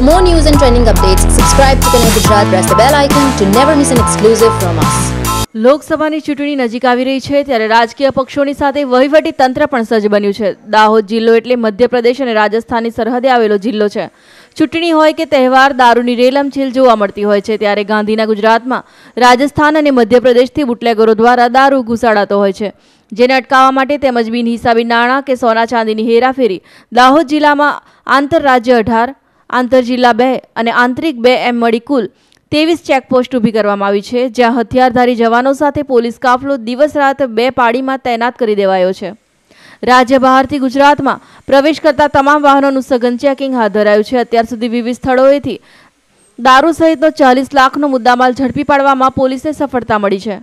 For more news and trending updates, subscribe to Connect Gujarat. Press the bell icon to never miss an exclusive from us. લોકસભાની ચૂંટણી નજીક આવી રહી છે ત્યારે રાજકીય પક્ષોની સાથે વહીવટી તંત્ર પણ સજ્જ બન્યું છે. દાહોદ જિલ્લો એટલે મધ્યપ્રદેશ અને રાજસ્થાનની સરહદે આવેલો જિલ્લો છે. ચૂંટણી હોય કે તહેવાર, દારૂની રેલમછેલ જોવા મળતી હોય છે. ત્યારે ગાંધીના ગુજરાતમાં રાજસ્થાન અને મધ્યપ્રદેશથી બુટલેગરો દ્વારા દારૂ ઘુસાડાતો હોય છે, જેને અટકાવવા માટે તેમજ બિનહિસાબી નાણાં કે સોના ચાંદીની હેરાફેરી દાહોદ જિલ્લામાં આંતરરાજ્ય 18, આંતરજિલ્લા 2 અને આંતરિક 2 એમ મળી કુલ 23 ચેકપોસ્ટ ઊભી કરવામાં આવી છે, જ્યાં હથિયારધારી જવાનો સાથે પોલીસ કાફલો દિવસ રાત 2 પાળીમાં તૈનાત કરી દેવાયો છે. રાજ્ય બહારથી ગુજરાતમાં પ્રવેશ કરતા તમામ વાહનોનું સઘન ચેકિંગ હાથ ધરાયું છે. અત્યાર સુધી વિવિધ સ્થળોએથી દારૂ સહિતનો 40 લાખનો મુદ્દામાલ ઝડપી પાડવામાં પોલીસને સફળતા મળી છે.